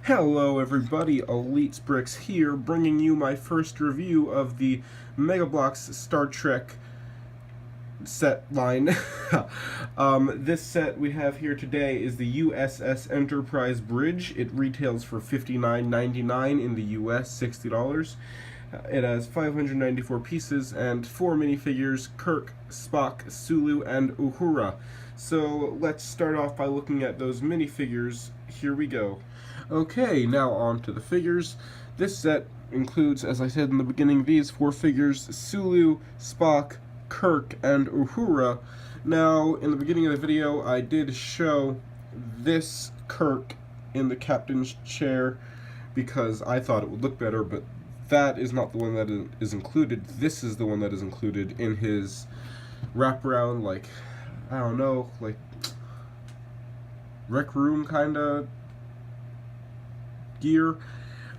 Hello everybody, Elite's Bricks here, bringing you my first review of the Mega Bloks Star Trek set line. This set we have here today is the USS Enterprise Bridge. It retails for $59.99 in the US, $60. It has 594 pieces and 4 minifigures: Kirk, Spock, Sulu, and Uhura. So let's start off by looking at those minifigures. Here we go. Okay, now on to the figures. This set includes, as I said in the beginning, these 4 figures: Sulu, Spock, Kirk, and Uhura. Now, in the beginning of the video, I did show this Kirk in the captain's chair because I thought it would look better, but that is not the one that is included. This is the one that is included in his wraparound, like, I don't know, like, rec room kinda gear.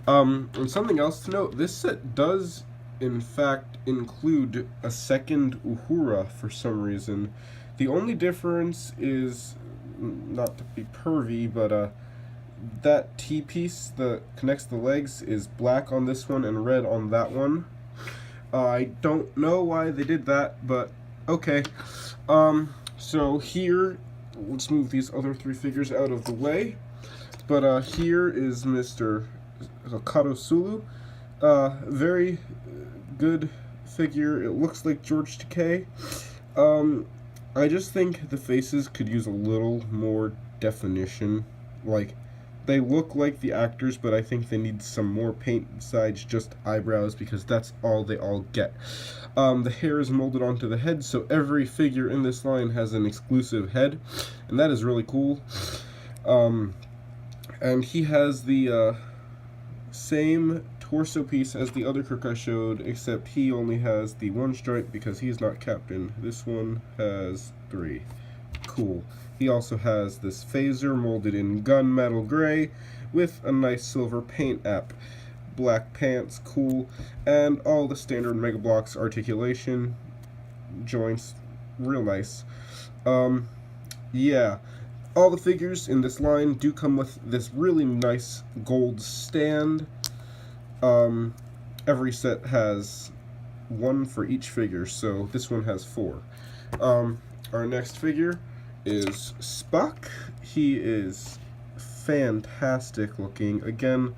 And something else to note, this set does in fact include a second Uhura for some reason. The only difference is, not to be pervy, but that T-piece that connects the legs is black on this one and red on that one. I don't know why they did that, but okay. So here, let's move these other 3 figures out of the way. But here is Mr. Hokkaido Sulu. Very good figure. It looks like George Takei. I just think the faces could use a little more definition. Like, they look like the actors, but I think they need some more paint besides just eyebrows, because that's all they all get. The hair is molded onto the head, so every figure in this line has an exclusive head, and that is really cool. And he has the same torso piece as the other Kirk I showed, except he only has the 1 stripe because he's not captain. This one has 3. Cool. He also has this phaser molded in gunmetal gray with a nice silver paint app. Black pants, cool, and all the standard Mega Bloks articulation, joints, real nice. Yeah. All the figures in this line do come with this really nice gold stand. Every set has 1 for each figure, so this one has 4. Our next figure is Spock. He is fantastic looking. Again,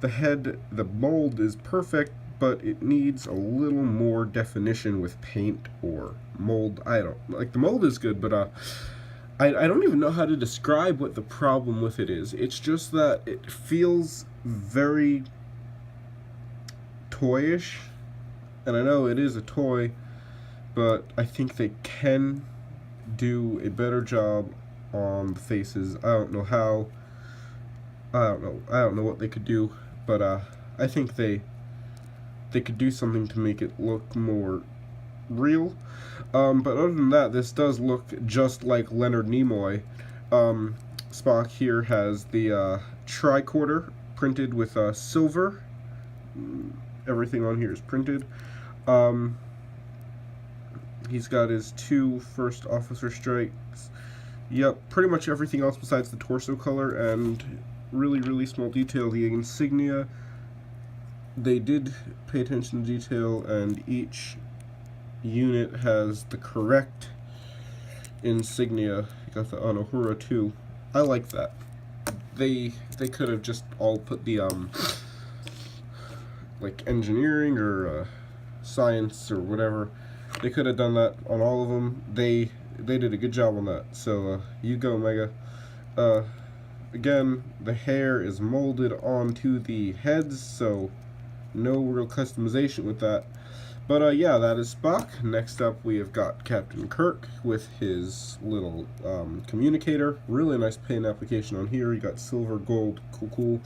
the head, the mold is perfect, but it needs a little more definition with paint or mold. I don't, like, the mold is good, but I don't even know how to describe what the problem with it is. It's just that it feels very toyish, and I know it is a toy, but I think they can do a better job on the faces. I don't know how. I don't know what they could do, but I think they could do something to make it look more real. But other than that, this does look just like Leonard Nimoy. Spock here has the tricorder printed with silver. Everything on here is printed. He's got his 2 first officer stripes. Yep, pretty much everything else besides the torso color and really small detail. The insignia, they did pay attention to detail, and each unit has the correct insignia. You got the Uhura too. I like that. They could have just all put the like engineering or science or whatever. They could have done that on all of them. They did a good job on that. So you go, Mega. Again, the hair is molded onto the heads, so no real customization with that. But yeah, that is Spock. Next up, we have got Captain Kirk with his little communicator. Really nice paint application on here. You got silver, gold, cool.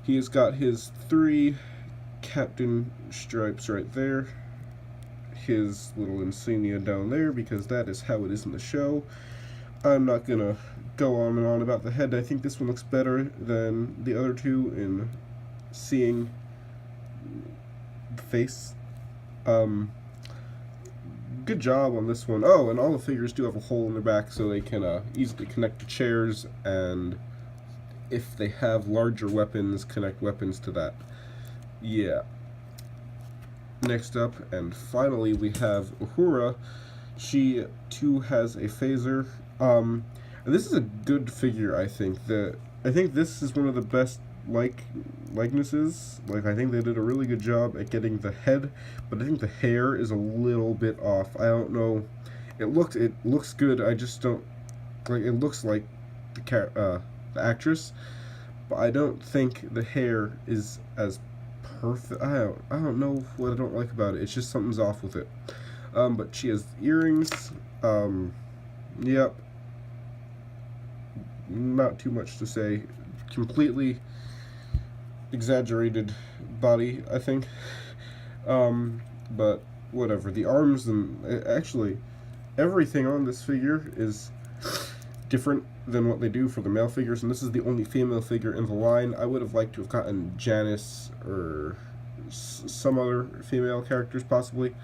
He has got his 3 captain stripes right there. His little insignia down there, because that is how it is in the show. I'm not gonna go on and on about the head. I think this one looks better than the other 2 in seeing the face. Good job on this one. Oh, and all the figures do have a hole in their back, so they can easily connect to chairs and if they have larger weapons, connect weapons to that. Yeah. Next up, and finally, we have Uhura. She too has a phaser. And this is a good figure, I think. I think this is one of the best likenesses. Like, I think they did a really good job at getting the head, but I think the hair is a little bit off. I don't know. It looks good. I just don't like. It looks like the actress, but I don't think the hair is as perfect. I don't know what I don't like about it. It's just something's off with it. But she has earrings. Yep. Not too much to say. Completely exaggerated body, I think. But whatever. The arms and actually everything on this figure is different than what they do for the male figures, and this is the only female figure in the line. I would have liked to have gotten Janice or some other female characters possibly,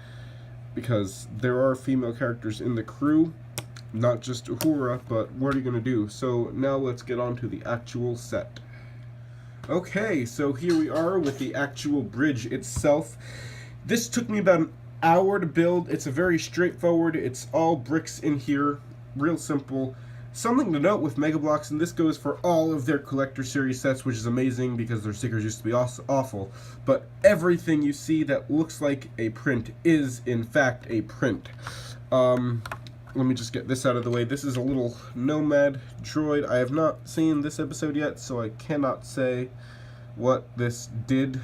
because there are female characters in the crew, not just Uhura, but what are you going to do? So now let's get on to the actual set. Okay, so here we are with the actual bridge itself. This took me about an hour to build. It's a very straightforward, it's all bricks in here, real simple. Something to note with Mega Bloks, and this goes for all of their Collector Series sets, which is amazing because their stickers used to be awful, but everything you see that looks like a print is in fact a print. Let me just get this out of the way. This is a little Nomad droid. I have not seen this episode yet, so I cannot say what this did,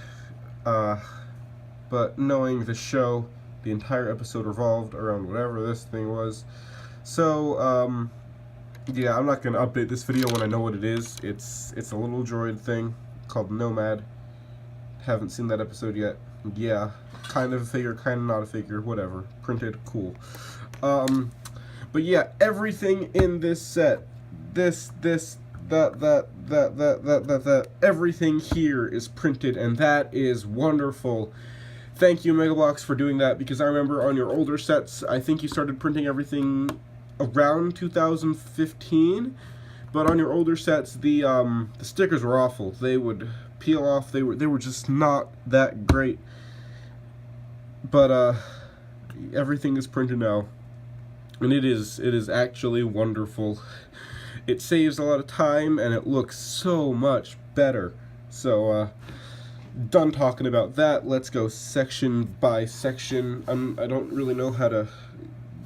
but knowing the show, the entire episode revolved around whatever this thing was. So, yeah, I'm not going to update this video when I know what it is. It's a little droid thing called Nomad. Haven't seen that episode yet. Yeah, kind of a figure, kind of not a figure, whatever. Printed, cool. But yeah, everything in this set, that, everything here is printed, and that is wonderful. Thank you, Mega Bloks, for doing that, because I remember on your older sets, I think you started printing everything around 2015, but on your older sets, the stickers were awful. They would peel off. They were just not that great. But everything is printed now, and it is actually wonderful. It saves a lot of time, and it looks so much better. So done talking about that. Let's go section by section. I don't really know how to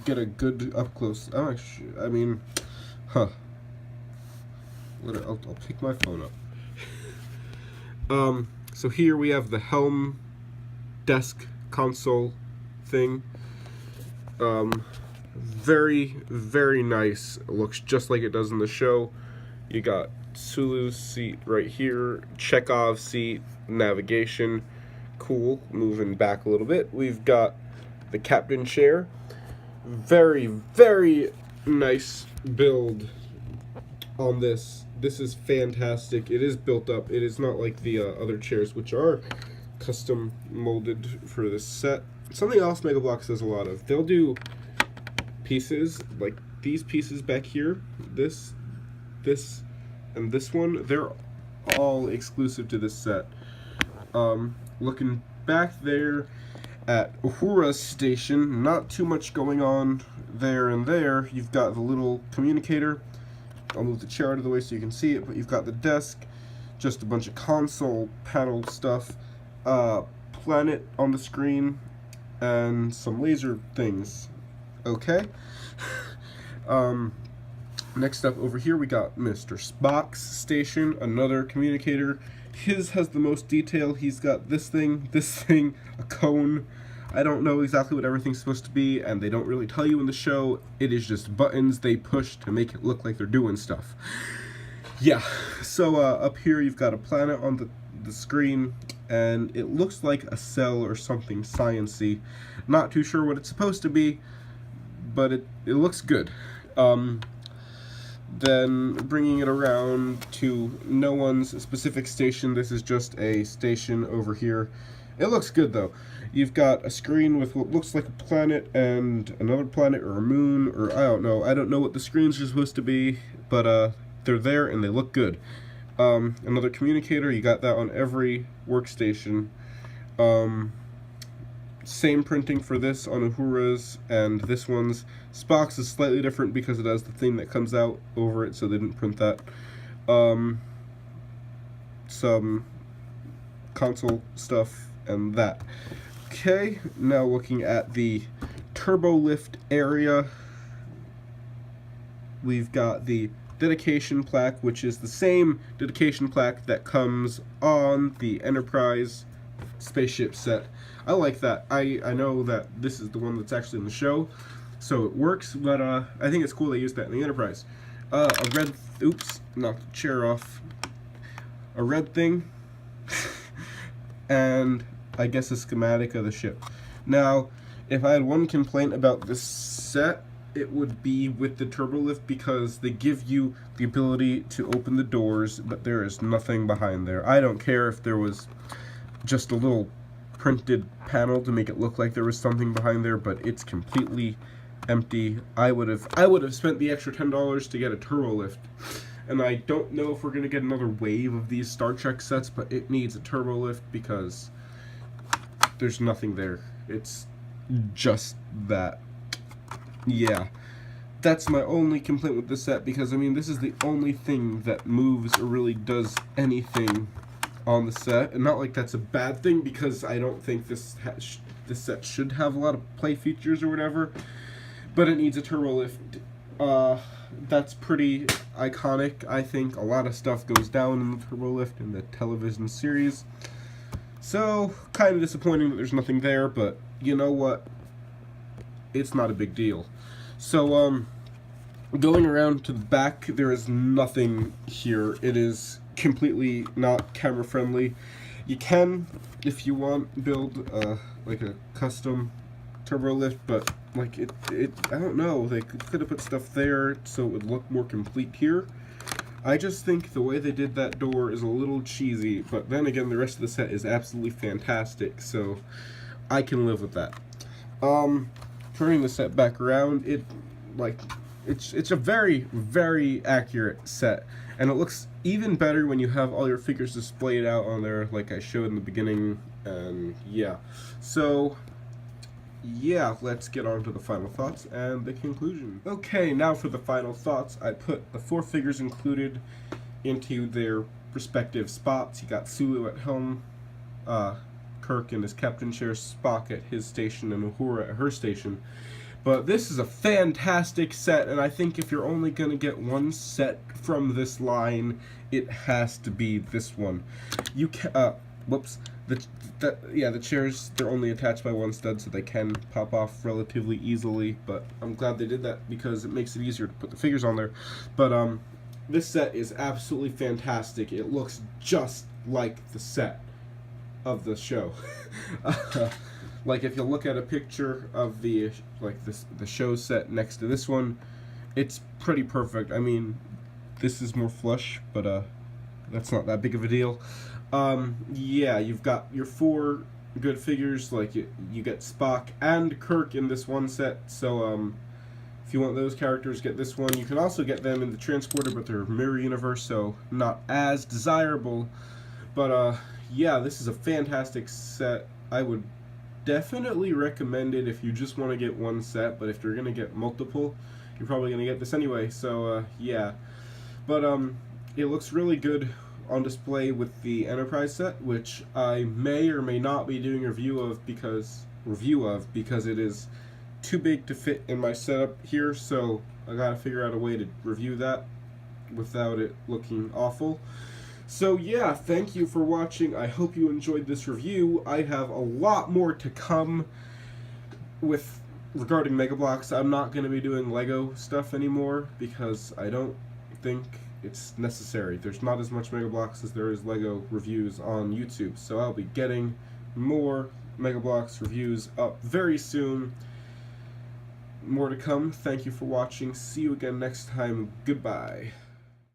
get a good up close. I mean, I'll pick my phone up. So here we have the helm, desk, console thing. Very, very nice. It looks just like it does in the show. You got Sulu's seat right here, Chekhov's seat, navigation. Cool. Moving back a little bit, we've got the captain chair. Very, very nice build on this. This is fantastic. It is built up. It is not like the other chairs, which are custom molded for this set. Something else Mega Bloks does a lot of. They'll do pieces, like these pieces back here, this, and this one. They're all exclusive to this set. Looking back there at Uhura's station, not too much going on there and there. You've got the little communicator. I'll move the chair out of the way so you can see it, but you've got the desk, just a bunch of console panel stuff, planet on the screen, and some laser things. Okay. Next up over here we got Mr. Spock's station, another communicator. His has the most detail. He's got this thing, a cone. I don't know exactly what everything's supposed to be, and they don't really tell you in the show. It is just buttons they push to make it look like they're doing stuff. Yeah, so up here you've got a planet on the screen, and it looks like a cell or something science-y. Not too sure what it's supposed to be, but it looks good. Then bringing it around to no one's specific station. This is just a station over here. It looks good though. You've got a screen with what looks like a planet and another planet or a moon, or I don't know. I don't know what the screens are supposed to be, but they're there and they look good. Another communicator, you got that on every workstation. Um, Same printing for this on Uhura's, and this one's. Spock's is slightly different because it has the thing that comes out over it, so they didn't print that. Some console stuff and that. Okay, now looking at the turbo lift area, we've got the dedication plaque, which is the same dedication plaque that comes on the Enterprise spaceship set. I like that. I know that this is the one that's actually in the show, so it works, but I think it's cool they used that in the Enterprise. A red, oops, knocked the chair off. A red thing, and I guess a schematic of the ship. Now, if I had one complaint about this set, it would be with the turbo lift, because they give you the ability to open the doors, but there is nothing behind there. I don't care if there was just a little printed panel to make it look like there was something behind there, but it's completely empty. I would have spent the extra $10 to get a turbo lift. And I don't know if we're gonna get another wave of these Star Trek sets, but it needs a turbo lift because there's nothing there. It's just that. Yeah. That's my only complaint with this set, because I mean, this is the only thing that moves or really does anything on the set, and not like that's a bad thing, because I don't think this set should have a lot of play features or whatever, but it needs a turbo lift. That's pretty iconic. I think a lot of stuff goes down in the turbo lift in the television series, so kind of disappointing that there's nothing there, but you know what, it's not a big deal. So going around to the back, there is nothing here. It is completely not camera friendly. You can, if you want, build like a custom turbo lift, but like it I don't know, they could have put stuff there so it would look more complete here. I just think the way they did that door is a little cheesy, but then again, the rest of the set is absolutely fantastic, so I can live with that. Turning the set back around, it's a very, very accurate set, and it looks even better when you have all your figures displayed out on there like I showed in the beginning, and yeah. So yeah, let's get on to the final thoughts and the conclusion. Okay, now for the final thoughts. I put the 4 figures included into their respective spots. You got Sulu at helm, Kirk in his captain chair, Spock at his station, and Uhura at her station. But this is a fantastic set, and I think if you're only going to get one set from this line, it has to be this one. You can, whoops, the chairs, they're only attached by one stud, so they can pop off relatively easily, but I'm glad they did that because it makes it easier to put the figures on there. But this set is absolutely fantastic. It looks just like the set of the show. Like if you look at a picture of the show set next to this one, it's pretty perfect. I mean, this is more flush, but that's not that big of a deal. Yeah, you've got your 4 good figures. Like you get Spock and Kirk in this one set. So if you want those characters, get this one. You can also get them in the transporter, but they're mirror universe, so not as desirable. But yeah, this is a fantastic set. I would definitely recommend it if you just want to get one set, but if you're gonna get multiple, you're probably gonna get this anyway. So yeah, but it looks really good on display with the Enterprise set, which I may or may not be doing a review of because it is too big to fit in my setup here. So I gotta figure out a way to review that without it looking awful. So yeah, thank you for watching. I hope you enjoyed this review. I have a lot more to come regarding Mega Bloks. I'm not going to be doing Lego stuff anymore because I don't think it's necessary. There's not as much Mega Bloks as there is Lego reviews on YouTube, so I'll be getting more Mega Bloks reviews up very soon. More to come. Thank you for watching. See you again next time. Goodbye.